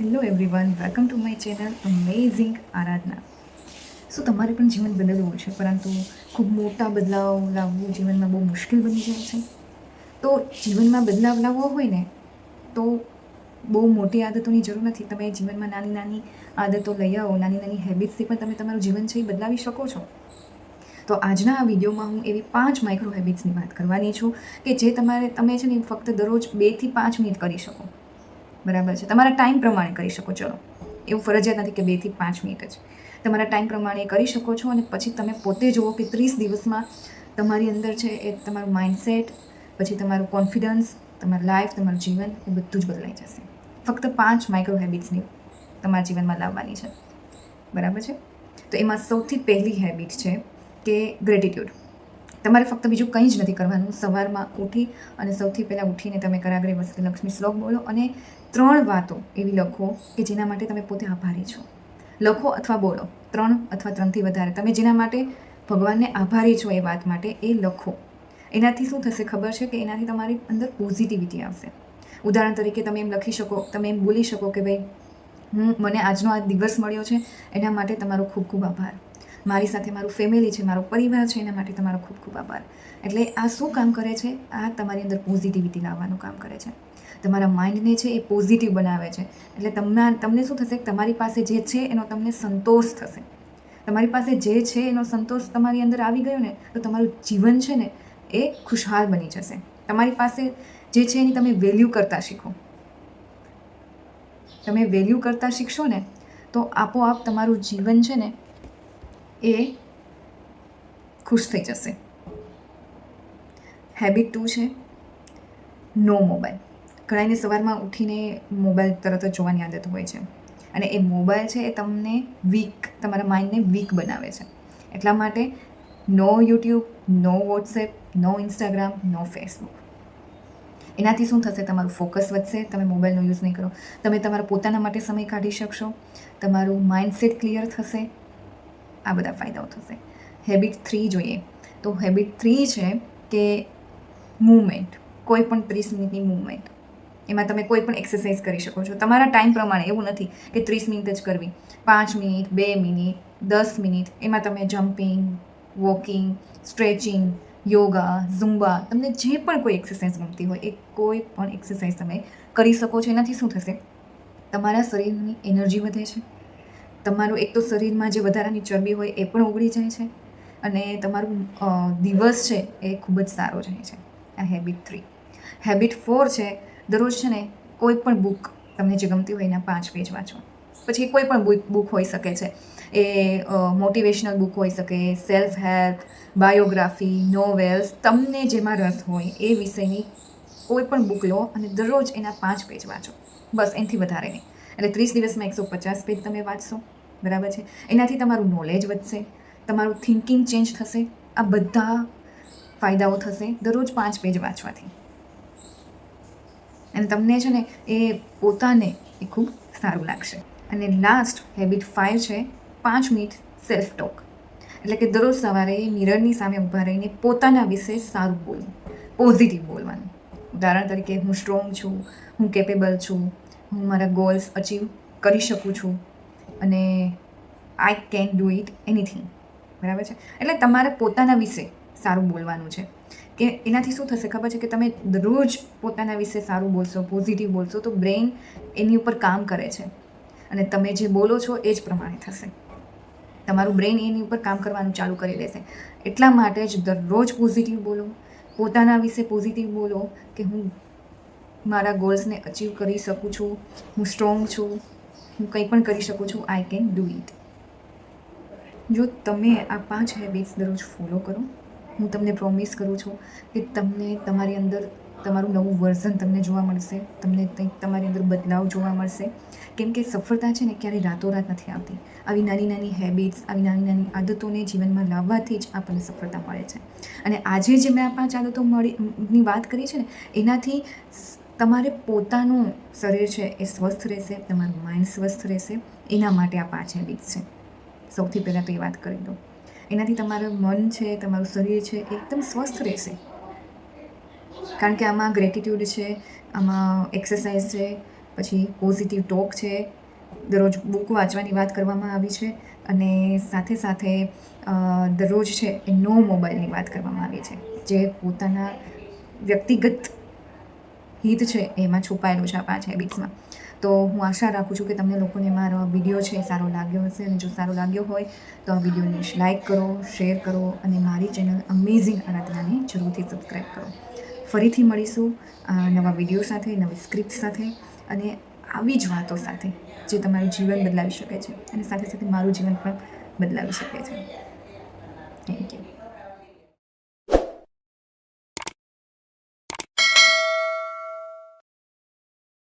Hello everyone, welcome to my channel amazing Aradhana. શું તમારે પણ જીવન બદલવું છે, પરંતુ ખૂબ મોટા બદલાવ લાવવું જીવનમાં બહુ મુશ્કેલ બની જાય છે? તો જીવનમાં બદલાવ લાવવો હોય ને તો બહુ મોટી આદતોની જરૂર નથી. તમે જીવનમાં નાની નાની આદતો લઈ આવો, નાની નાની હેબિટ્સથી પણ તમે તમારું જીવન છે એ બદલાવી શકો છો. તો આજના આ વિડીયોમાં હું એવી 5 માઇક્રો હેબિટ્સની વાત કરવાની છું કે જે તમે છે ને ફક્ત દરરોજ 2 થી 5 મિનિટ કરી શકો. બરાબર છે, તમારા ટાઈમ પ્રમાણે કરી શકો. ચલો, એવું ફરજિયાત નથી કે 2 થી 5 મિનિટ જ તમારા ટાઈમ પ્રમાણે કરી શકો છો. અને પછી તમે પોતે જુઓ કે 30 દિવસમાં તમારી અંદર છે એ તમારું માઇન્ડસેટ, પછી તમારું કોન્ફિડન્સ, તમારું લાઈફ, તમારું જીવન એ બધું જ બદલાઈ જશે. ફક્ત 5 માઇક્રો હેબિટ્સની તમારા જીવનમાં લાવવાની છે. બરાબર છે. તો એમાં સૌથી પહેલી હેબિટ છે કે ગ્રેટિટ્યૂડ. તમારે ફક્ત બીજું કંઈ જ નથી કરવાનું. સવારમાં ઉઠી અને સૌથી પહેલાં ઉઠીને તમે કરાગ્રે વસતે લક્ષ્મી શ્લોક બોલો અને 3 વાતો એવી લખો કે જેના માટે તમે પોતે આભારી છો. લખો અથવા બોલો, 3 અથવા 3થી વધારે તમે જેના માટે ભગવાનને આભારી છો એ વાત માટે એ લખો. એનાથી શું થશે ખબર છે કે એનાથી તમારી અંદર પોઝિટિવિટી આવશે. ઉદાહરણ તરીકે તમે એમ લખી શકો, તમે એમ બોલી શકો કે ભાઈ મને આજનો આ દિવસ મળ્યો છે એના માટે તમારો ખૂબ ખૂબ આભાર. મારી સાથે મારું ફેમિલી છે, મારો પરિવાર છે, એના માટે તમારો ખૂબ ખૂબ આભાર. એટલે આ શું કામ કરે છે? આ તમારી અંદર પોઝિટિવિટી લાવવાનું કામ કરે છે. તમારા માઇન્ડને છે એ પોઝિટિવ બનાવે છે. એટલે તમને શું થશે? તમારી પાસે જે છે એનો તમને સંતોષ થશે. તમારી પાસે જે છે એનો સંતોષ તમારી અંદર આવી ગયો ને તો તમારું જીવન છે ને એ ખુશહાલ બની જશે. તમારી પાસે જે છે એની તમે વેલ્યુ કરતા શીખો. તમે વેલ્યુ કરતા શીખશો ને તો આપોઆપ તમારું જીવન છે ને એ ખુશ થઈ જશે. હેબિટ 2 છે નો મોબાઈલ. ઘણાને સવારમાં ઉઠીને મોબાઈલ તરત જ જોવાની આદત હોય છે અને એ મોબાઈલ છે એ તમને વીક, તમારા માઇન્ડને વીક બનાવે છે. એટલા માટે નો યુટ્યુબ, નો વોટ્સએપ, નો ઇન્સ્ટાગ્રામ, નો ફેસબુક. એનાથી શું થશે? તમારું ફોકસ વધશે. તમે મોબાઈલનો યુઝ નહીં કરો. તમે તમારા પોતાના માટે સમય કાઢી શકશો. તમારું માઇન્ડસેટ ક્લિયર થશે. આ બધા ફાયદાઓ થશે. હેબિટ 3 જોઈએ તો હેબિટ 3 છે કે મૂવમેન્ટ. કોઈ પણ 30 મિનિટની મૂવમેન્ટ. એમાં તમે કોઈ પણ એક્સરસાઇઝ કરી શકો છો તમારા ટાઈમ પ્રમાણે. એવું નથી કે 30 મિનિટ જ કરવી. 5 મિનિટ, 2 મિનિટ, 10 મિનિટ, એમાં તમે જમ્પિંગ, વોકિંગ, સ્ટ્રેચિંગ, યોગા, ઝુમ્બા, તમને જે પણ કોઈ એક્સરસાઇઝ ગમતી હોય એ કોઈ પણ એક્સરસાઇઝ તમે કરી શકો છો. એનાથી શું થશે? તમારા શરીરની એનર્જી વધે છે. તમારું એક તો શરીરમાં જે વધારાની ચરબી હોય એ પણ ઓગળી જાય છે અને તમારું દિવસ છે એ ખૂબ જ સારો જાય છે. આ હેબિટ 3. હેબિટ 4 છે દરરોજ છે ને કોઈ પણ બુક તમને જે ગમતી હોય એના 5 પેજ વાંચો. પછી કોઈ પણ બુક હોઈ શકે છે. એ મોટિવેશનલ બુક હોઈ શકે, સેલ્ફ હેલ્પ, બાયોગ્રાફી, નોવેલ્સ, તમને જેમાં રસ હોય એ વિષયની કોઈ પણ બુક લો અને દરરોજ એના 5 પેજ વાંચો. બસ, એનાથી વધારે નહીં. એટલે 30 દિવસમાં 150 પેજ તમે વાંચશો. બરાબર છે. એનાથી તમારું નોલેજ વધશે, તમારું થિંકિંગ ચેન્જ થશે. આ બધા ફાયદાઓ થશે દરરોજ 5 પેજ વાંચવાથી. અને તમને છે ને એ પોતાને એ ખૂબ સારું લાગશે. અને લાસ્ટ હેબિટ 5 છે 5 મિનિટ સેલ્ફ ટોક. એટલે કે દરરોજ સવારે મિરરની સામે ઊભા રહીને પોતાના વિશે સારું બોલવું, પોઝિટિવ બોલવાનું. ઉદાહરણ તરીકે, હું સ્ટ્રોંગ છું, હું કેપેબલ છું, હું મારા ગોલ્સ અચીવ કરી શકું છું અને I can do it anything. બરાબર છે. એટલે તમારે પોતાના વિશે સારું બોલવાનું છે કે એનાથી શું થશે ખબર છે કે તમે દરરોજ પોતાના વિશે સારું બોલશો, પોઝિટિવ બોલશો તો બ્રેઇન એની ઉપર કામ કરે છે અને તમે જે બોલો છો એ જ પ્રમાણે થશે. તમારું બ્રેઇન એની ઉપર કામ કરવાનું ચાલુ કરી દેશે. એટલા માટે જ દરરોજ પોઝિટિવ બોલો, પોતાના વિશે પોઝિટિવ બોલો કે હું મારા ગોલ્સને અચીવ કરી શકું છું, હું સ્ટ્રોંગ છું, હું કંઈ પણ કરી શકું છું, આઈ કેન ડુ ઇટ. જો તમે આ 5 હેબિટ્સ દરરોજ ફોલો કરો, હું તમને પ્રોમિસ કરું છું કે તમને તમારી અંદર તમારું નવું વર્ઝન તમને જોવા મળશે. તમને કંઈક તમારી અંદર બદલાવ જોવા મળશે. કેમ કે સફળતા છે ને ક્યારેય રાતોરાત નથી આવતી. આવી નાની નાની હેબિટ્સ, આવી નાની નાની આદતોને જીવનમાં લાવવાથી જ આપણને સફળતા મળે છે. અને આજે જે મેં આ 5 આદતો ની વાત કરી છે ને એનાથી તમારે પોતાનું શરીર છે એ સ્વસ્થ રહેશે, તમારું માઇન્ડ સ્વસ્થ રહેશે. એના માટે આ 5 હેબિટ્સ છે. સૌથી પહેલાં તો એ વાત કરી દો. એનાથી તમારું મન છે, તમારું શરીર છે એ એકદમ સ્વસ્થ રહેશે. કારણ કે આમાં ગ્રેટિટ્યૂડ છે, આમાં એક્સરસાઇઝ છે, પછી પોઝિટિવ ટોક છે, દરરોજ બુક વાંચવાની વાત કરવામાં આવી છે, અને સાથે સાથે દરરોજ છે એ નો મોબાઈલની વાત કરવામાં આવી છે, જે પોતાના વ્યક્તિગત હિત છે એમાં છુપાયેલું છે આ 5 હેબિટ્સમાં. તો હું આશા રાખું છું કે તમને લોકોને મારો વિડીયો છે એ સારો લાગ્યો હશે, અને જો સારો લાગ્યો હોય તો આ વિડીયોને લાઈક કરો, શેર કરો, અને મારી ચેનલ અમેઝિંગ આરાધનાને જરૂરથી સબસ્ક્રાઈબ કરો. ફરીથી મળીશું નવા વિડીયો સાથે, નવી સ્ક્રિપ્ટ સાથે, અને આવી જ વાતો સાથે જે તમારું જીવન બદલાવી શકે છે, અને સાથે સાથે મારું જીવન પણ બદલાવી શકે છે. Thank you.